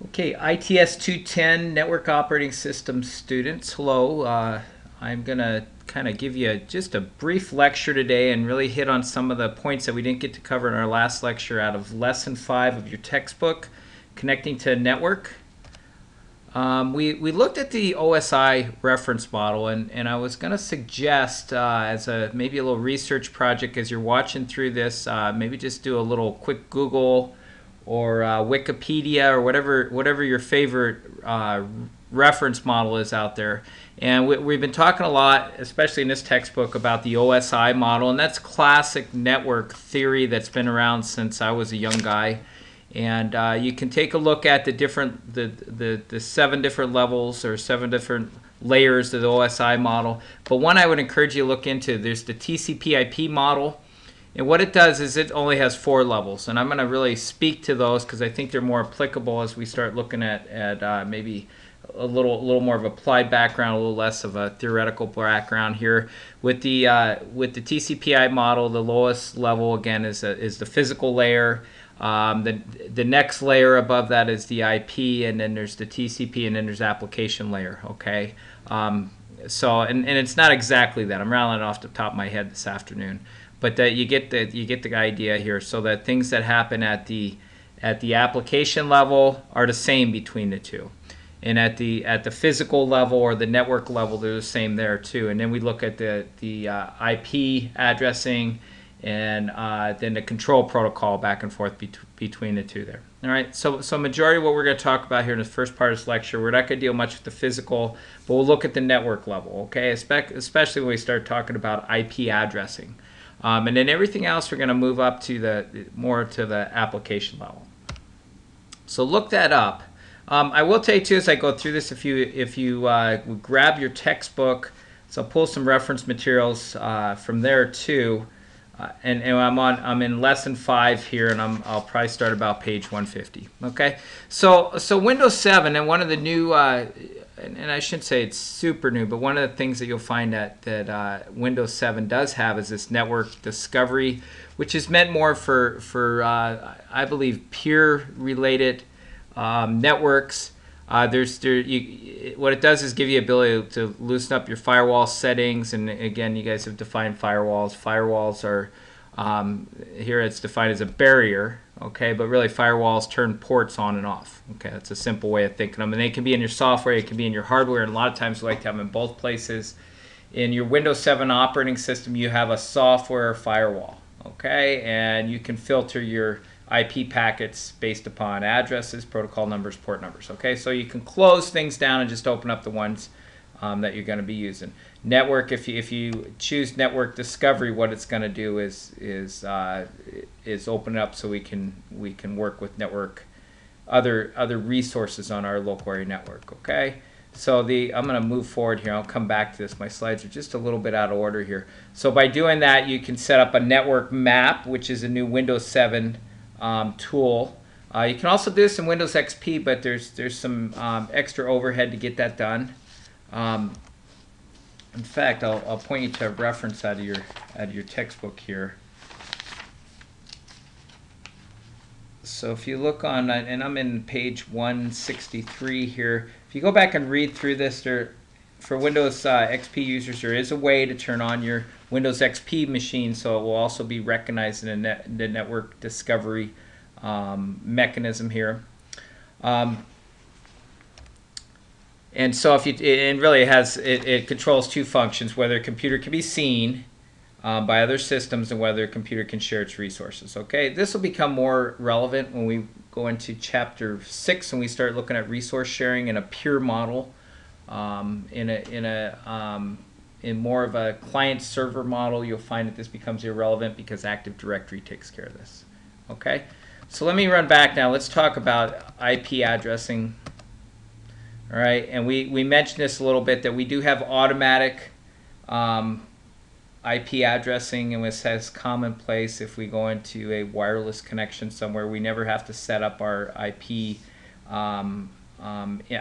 Okay, ITS 210 Network Operating System students, hello. I'm going to kind of give you just a brief lecture today and really hit on some of the points that we didn't get to cover in our last lecture out of Lesson 5 of your textbook, Connecting to a Network. We looked at the OSI reference model, and I was going to suggest as maybe a little research project as you're watching through this, maybe just do a little quick Google or Wikipedia or whatever your favorite reference model is out there. And we've been talking a lot, especially in this textbook, about the OSI model, and that's classic network theory that's been around since I was a young guy. And you can take a look at the 7 different levels or 7 different layers of the OSI model. But one I would encourage you to look into, there's the TCP/IP model. And what it does is it only has 4 levels. And I'm going to really speak to those because I think they're more applicable as we start looking at maybe a little more of applied background, a little less of a theoretical background here. With the TCP/IP model, the lowest level again is the physical layer. The next layer above that is the IP, and then there's the TCP, and then there's application layer. Okay, so it's not exactly that. I'm rattling it off the top of my head this afternoon, but you get the idea here. So that things that happen at the application level are the same between the two, and at the physical level or the network level, they're the same there too. And then we look at the IP addressing, and then the control protocol back and forth between the two there. All right, so majority of what we're going to talk about here in the first part of this lecture, we're not going to deal much with the physical, but we'll look at the network level, okay, especially when we start talking about IP addressing. And then everything else we're going to move up to more to the application level. So look that up. I will tell you too as I go through this, if you grab your textbook, so I'll pull some reference materials from there too. And I'm in lesson 5 here, and I'll probably start about page 150. Okay, so Windows 7, and one of the new, and I shouldn't say it's super new, but one of the things that you'll find that Windows 7 does have is this network discovery, which is meant more for I believe peer related networks. What it does is give you the ability to loosen up your firewall settings, and again, you guys have defined firewalls. Firewalls are here it's defined as a barrier, okay, but really firewalls turn ports on and off. Okay, that's a simple way of thinking of them, and they can be in your software, it can be in your hardware, and a lot of times we like to have them in both places. In your Windows 7 operating system, you have a software firewall, okay, and you can filter your IP packets based upon addresses, protocol numbers, port numbers. Okay, so you can close things down and just open up the ones that you're going to be using. Network, if you choose network discovery, what it's going to do is open it up so we can work with network other resources on our local area network. Okay, so I'm going to move forward here. I'll come back to this. My slides are just a little bit out of order here. So by doing that, you can set up a network map, which is a new Windows 7 tool. You can also do this in Windows XP, but there's some extra overhead to get that done. In fact, I'll point you to a reference out of your textbook here. So if you look on, and I'm in page 163 here. If you go back and read through this, for Windows XP users, there is a way to turn on your Windows XP machine, so it will also be recognized in the network discovery mechanism here. And so it controls 2 functions: whether a computer can be seen by other systems and whether a computer can share its resources. Okay, this will become more relevant when we go into chapter 6 and we start looking at resource sharing in a pure model. In more of a client-server model, you'll find that this becomes irrelevant because Active Directory takes care of this. Okay, so let me run back now. Let's talk about IP addressing. All right, and we mentioned this a little bit, that we do have automatic IP addressing, and this has commonplace if we go into a wireless connection somewhere. We never have to set up our IP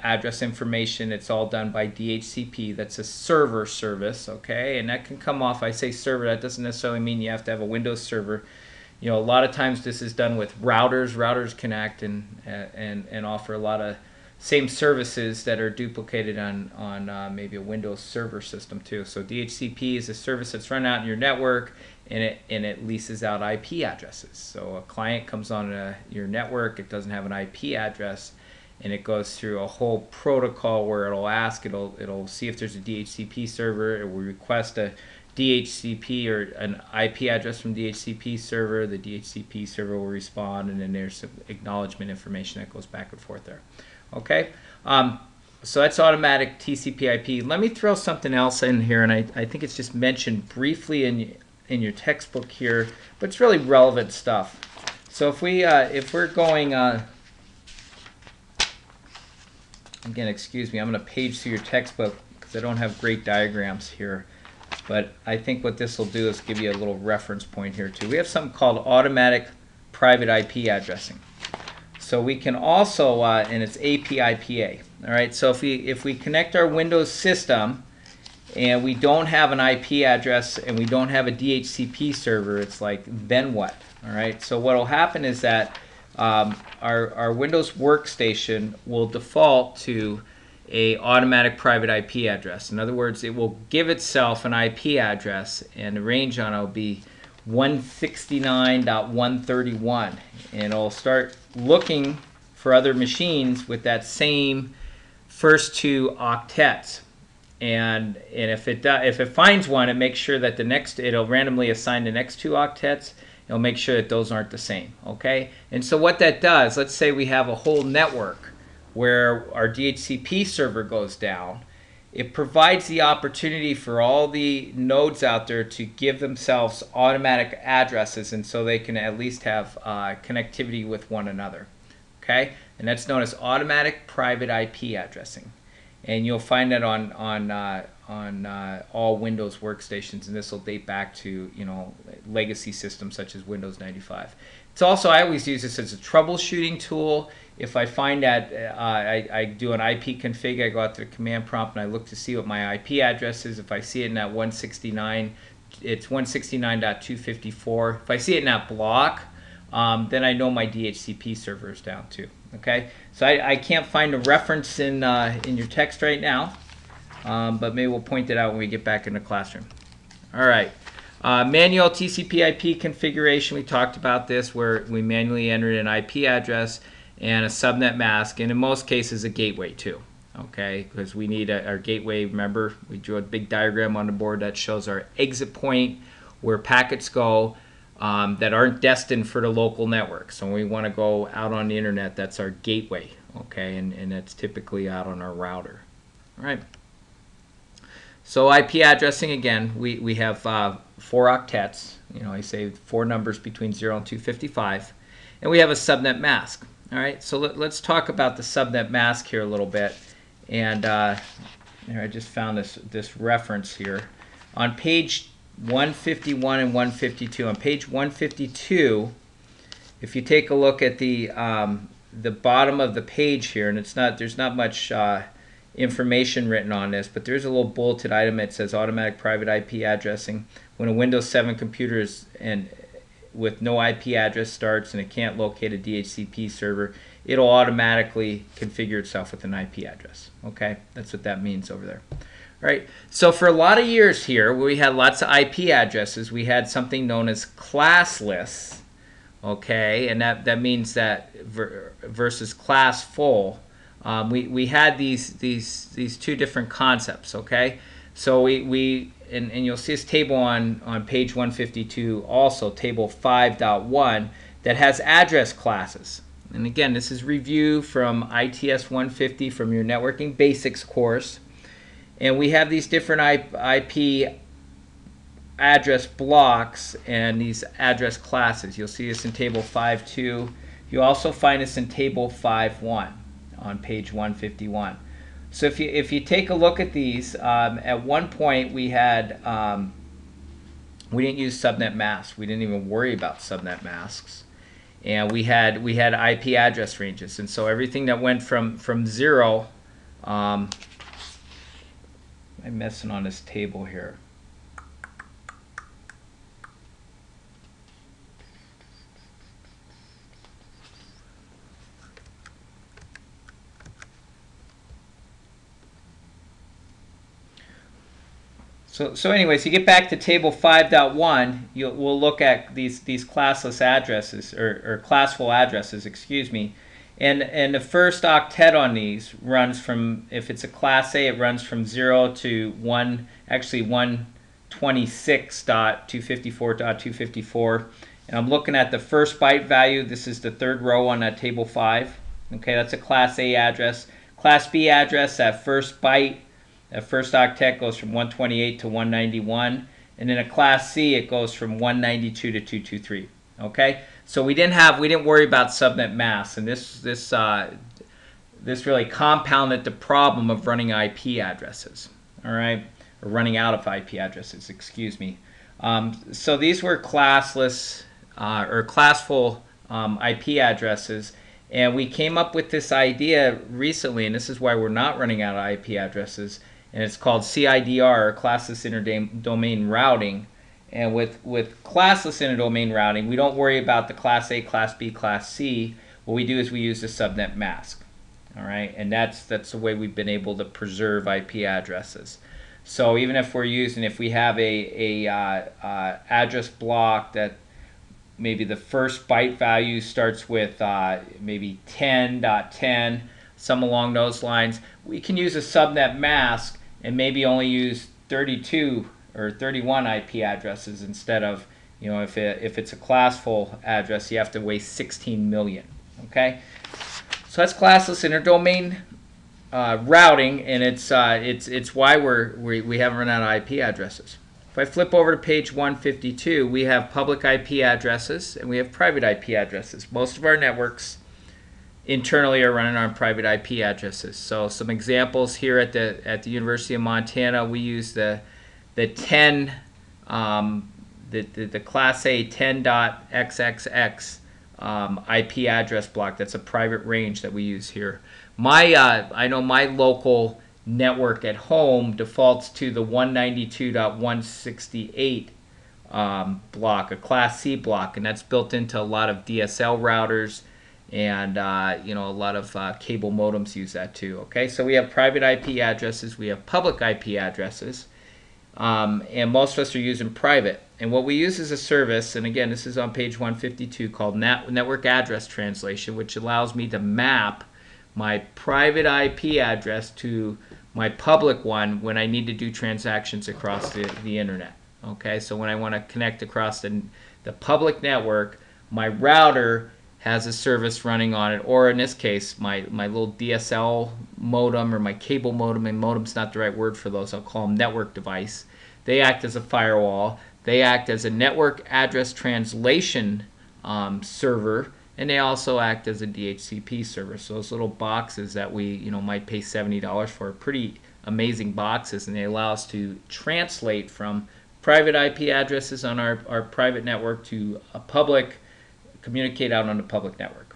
address information. It's all done by DHCP. That's a server service, okay, and that can come off. I say server, that doesn't necessarily mean you have to have a Windows server. You know, a lot of times this is done with routers. Routers connect and offer a lot of same services that are duplicated on maybe a Windows server system too. So DHCP is a service that's run out in your network, and it leases out IP addresses. So a client comes on your network, it doesn't have an IP address, and it goes through a whole protocol where it'll see if there's a DHCP server. It will request a DHCP or an IP address from DHCP server. The DHCP server will respond, and then there's some acknowledgement information that goes back and forth there. Okay, so that's automatic TCP/IP. Let me throw something else in here, and I think it's just mentioned briefly in your textbook here, but it's really relevant stuff. So if we're going again, excuse me, I'm going to page through your textbook because I don't have great diagrams here, but I think what this will do is give you a little reference point here too. We have something called automatic private IP addressing. So we can also, and it's APIPA. All right. So if we connect our Windows system and we don't have an IP address and we don't have a DHCP server, it's like, then what? All right. So what will happen is that our Windows workstation will default to a automatic private IP address. In other words, it will give itself an IP address, and the range on it will be 169.131, and it'll start looking for other machines with that same first two octets. And if it finds one, it makes sure that it'll randomly assign the next two octets. It'll make sure that those aren't the same. Okay, and so what that does, let's say we have a whole network where our DHCP server goes down. It provides the opportunity for all the nodes out there to give themselves automatic addresses, and so they can at least have connectivity with one another. Okay, and that's known as automatic private IP addressing, and you'll find that on all Windows workstations, and this will date back to legacy systems such as Windows 95. It's also, I always use this as a troubleshooting tool. If I find that I do an IP config, I go out to the command prompt and I look to see what my IP address is. If I see it in that 169, it's 169.254. If I see it in that block, then I know my DHCP server is down too. Okay, so I can't find a reference in your text right now, but maybe we'll point it out when we get back in the classroom. All right. Manual TCP/IP configuration, we talked about this, where we manually entered an IP address and a subnet mask, and in most cases a gateway too. Okay, because we need our gateway. Remember, we drew a big diagram on the board that shows our exit point where packets go that aren't destined for the local network. So when we want to go out on the internet, that's our gateway. Okay, and that's typically out on our router. All right. So IP addressing, again, we have 4 octets. I say 4 numbers between 0 and 255, and we have a subnet mask. All right, so let's talk about the subnet mask here a little bit. And here, I just found this reference here on page 151 and 152. On page 152, if you take a look at the bottom of the page here, and there's not much information written on this, but there's a little bulleted item that says automatic private IP addressing. When a Windows 7 computer with no IP address starts and it can't locate a DHCP server, it'll automatically configure itself with an IP address. Okay, that's what that means over there. All right, so for a lot of years here, where we had lots of IP addresses, we had something known as classless. Okay, and that means that versus classful. We had these two different concepts. Okay, so and you'll see this table on page 152, also table 5.1, that has address classes. And again, this is review from ITS 150 from your networking basics course. And we have these different IP address blocks and these address classes. You'll see this in table 5.2. You also find this in table 5.1 on page 151. So if you take a look at these, at one point we didn't use subnet masks. We didn't even worry about subnet masks, and we had IP address ranges, and so everything that went from 0. I'm messing on this table here. So anyways, you get back to table 5.1, we'll look at these classless addresses, or classful addresses, excuse me. And the first octet on these runs from, if it's a class A, it runs from 0 to 1, actually 126.254.254. And I'm looking at the first byte value. This is the third row on that table 5. Okay, that's a class A address. Class B address, that first byte, that first octet goes from 128 to 191. And in a class C, it goes from 192 to 223. Okay, so we didn't worry about subnet masks, and this really compounded the problem of running IP addresses. All right, or running out of IP addresses, excuse me. So these were classless or classful IP addresses, and we came up with this idea recently, and this is why we're not running out of IP addresses, and it's called CIDR, or classless interdomain routing. And with classless interdomain routing, we don't worry about the class A, class B, class C. What we do is we use the subnet mask. All right, and that's the way we've been able to preserve IP addresses. So even if we have a address block that maybe the first byte value starts with maybe 10.10, some along those lines, we can use a subnet mask and maybe only use 32 or 31 IP addresses instead of, if it's a classful address, you have to waste 16 million. Okay, so that's classless interdomain routing, and it's why we haven't run out of IP addresses. If I flip over to page 152, we have public IP addresses and we have private IP addresses. Most of our networks internally are running on private IP addresses. So some examples here at the University of Montana, we use the 10, the class A 10.xxx IP address block. That's a private range that we use here. I know my local network at home defaults to the 192.168 block, a class C block, and that's built into a lot of DSL routers, and a lot of cable modems use that too. Okay, so we have private IP addresses, we have public IP addresses. And most of us are using private. And what we use is a service, and again, this is on page 152, called Network Address Translation, which allows me to map my private IP address to my public one when I need to do transactions across the internet. Okay, so when I want to connect across the public network, my router has a service running on it, or in this case, my little DSL modem or my cable modem, and modem's not the right word for those, I'll call them network device. They act as a firewall. They act as a network address translation server, and they also act as a DHCP server. So those little boxes that we might pay $70 for are pretty amazing boxes, and they allow us to translate from private IP addresses on our private network to a public, communicate out on the public network.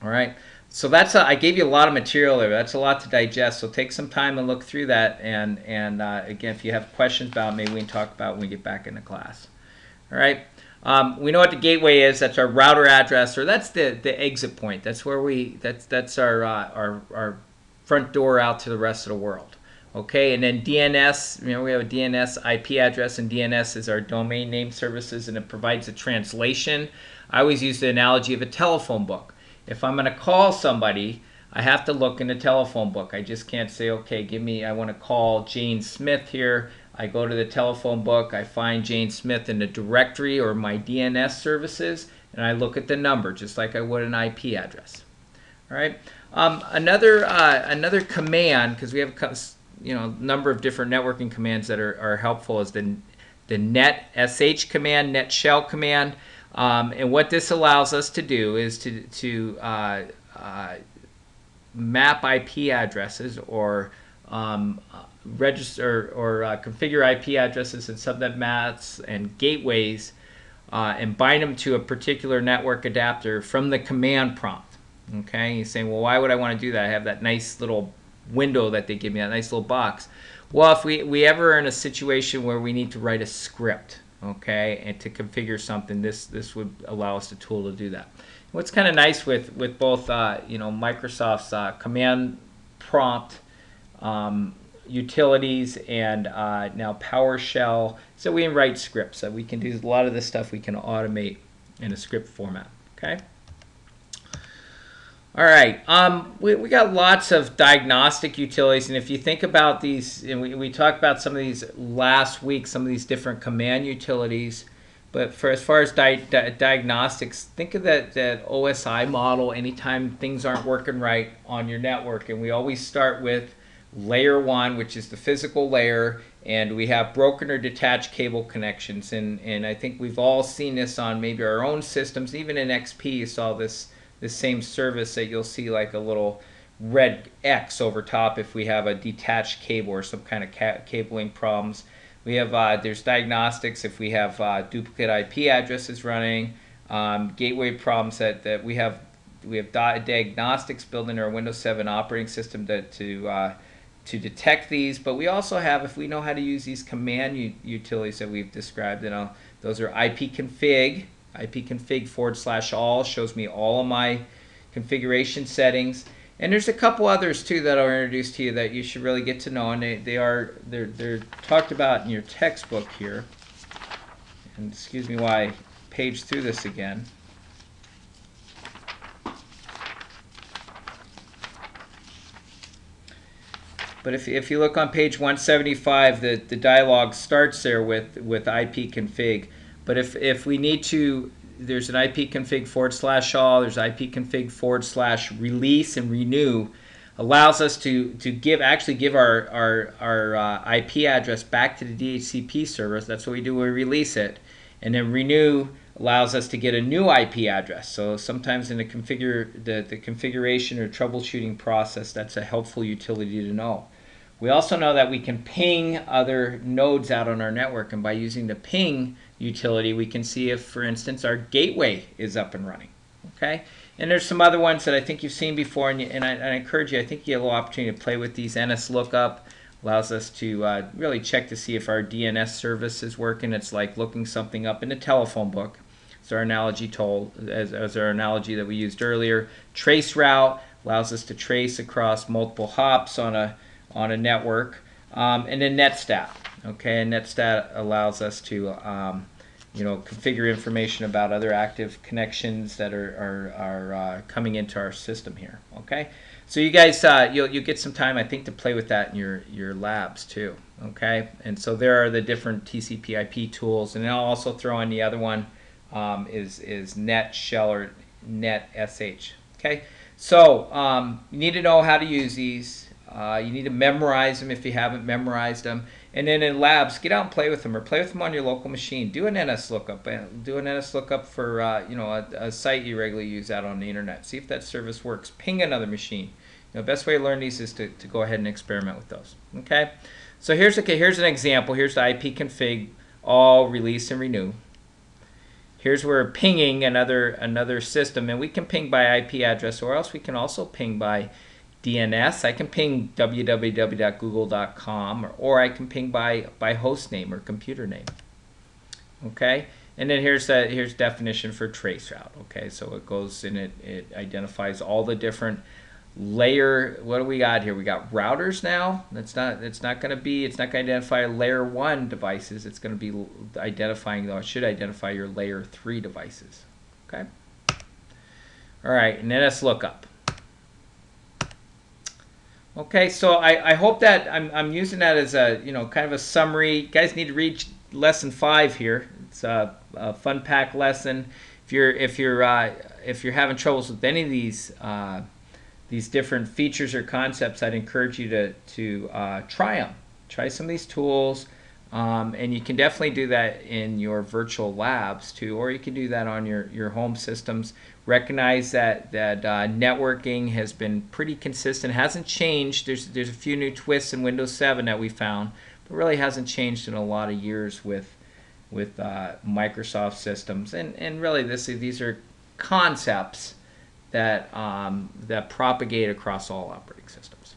All right, so I gave you a lot of material there. That's a lot to digest, so take some time and look through that, and again, if you have questions about it, maybe we can talk about it when we get back into class. All right, we know what the gateway is. That's our router address, or that's the exit point. That's where that's our front door out to the rest of the world. Okay, and then DNS, we have a DNS IP address, and DNS is our domain name services, and it provides a translation. I always use the analogy of a telephone book. If I'm going to call somebody, I have to look in the telephone book. I just can't say, okay, I want to call Jane Smith here. I go to the telephone book, I find Jane Smith in the directory or my DNS services, and I look at the number, just like I would an IP address. All right. Another command, because we have a number of different networking commands that are helpful, is the netsh command, netshell command. And what this allows us to do is to map IP addresses, or register or configure IP addresses and subnet masks and gateways, and bind them to a particular network adapter from the command prompt. Okay, you're saying, well, why would I want to do that? I have that nice little window that they give me, that nice little box. Well, if we ever are in a situation where we need to write a script, okay, and to configure something, this would allow us the tool to do that. What's kind of nice with both Microsoft's command prompt utilities and now PowerShell. So we can write scripts. So we can do a lot of this stuff we can automate in a script format. Okay. All right, we got lots of diagnostic utilities, and if you think about these, and we talked about some of these last week, some of these different command utilities, but for as far as diagnostics, think of that OSI model anytime things aren't working right on your network, and we always start with layer 1, which is the physical layer, and we have broken or detached cable connections, and I think we've all seen this on maybe our own systems. Even in XP you saw this same service that you'll see like a little red X over top if we have a detached cable or some kind of cabling problems. We have there's diagnostics if we have duplicate IP addresses running, gateway problems that we have diagnostics built into our Windows 7 operating system to detect these. But we also have, if we know how to use these command utilities that we've described, those are ipconfig. ipconfig/all shows me all of my configuration settings, and there's a couple others too that I'll introduce to you that you should really get to know, and they're talked about in your textbook here. And excuse me while I page through this again. But if you look on page 175, the dialog starts there with ipconfig. But if we need to, there's an ipconfig/all, there's ipconfig/release and renew, allows us to actually give our IP address back to the DHCP server. That's what we do when we release it. And then renew allows us to get a new IP address. So sometimes in the configuration or troubleshooting process, that's a helpful utility to know. We also know that we can ping other nodes out on our network, and by using the ping utility, we can see if, for instance, our gateway is up and running. Okay, and there's some other ones that I think you've seen before, and I encourage you. I think you have a little opportunity to play with these. NSLookup allows us to really check to see if our DNS service is working. It's like looking something up in a telephone book. It's our analogy as our analogy that we used earlier. Traceroute allows us to trace across multiple hops on a network, and then Netstat. Okay, and Netstat allows us to configure information about other active connections that are coming into our system here. Okay, so you guys you'll get some time, I think, to play with that in your labs too. Okay, and so there are the different TCP/IP tools, and then I'll also throw in the other one is Netshell or NetSH. Okay, so you need to know how to use these. You need to memorize them if you haven't memorized them. And then in labs, get out and play with them, or play with them on your local machine. Do an NSLookup. Do an NSLookup for a site you regularly use out on the internet. See if that service works. Ping another machine. The best way to learn these is to go ahead and experiment with those. Okay. So here's an example. Here's the ipconfig all release and renew. Here's where we're pinging another system, and we can ping by IP address, or else we can also ping by DNS. I can ping www.google.com, or I can ping by host name or computer name. Okay, and then here's definition for traceroute. Okay, so it goes and it identifies all the different layer. What do we got here? We got routers now. It's not going to identify layer 1 devices. It's going to be identifying, though it should identify your layer 3 devices. Okay. All right, and then let's look up. Okay, so I hope that I'm using that as a kind of a summary. You guys need to read lesson 5 here. It's a fun pack lesson. If you're having troubles with any of these different features or concepts, I'd encourage you to try them. Try some of these tools, and you can definitely do that in your virtual labs too, or you can do that on your home systems. Recognize that networking has been pretty consistent, hasn't changed. There's a few new twists in Windows 7 that we found, but really hasn't changed in a lot of years with Microsoft systems. And really these are concepts that propagate across all operating systems.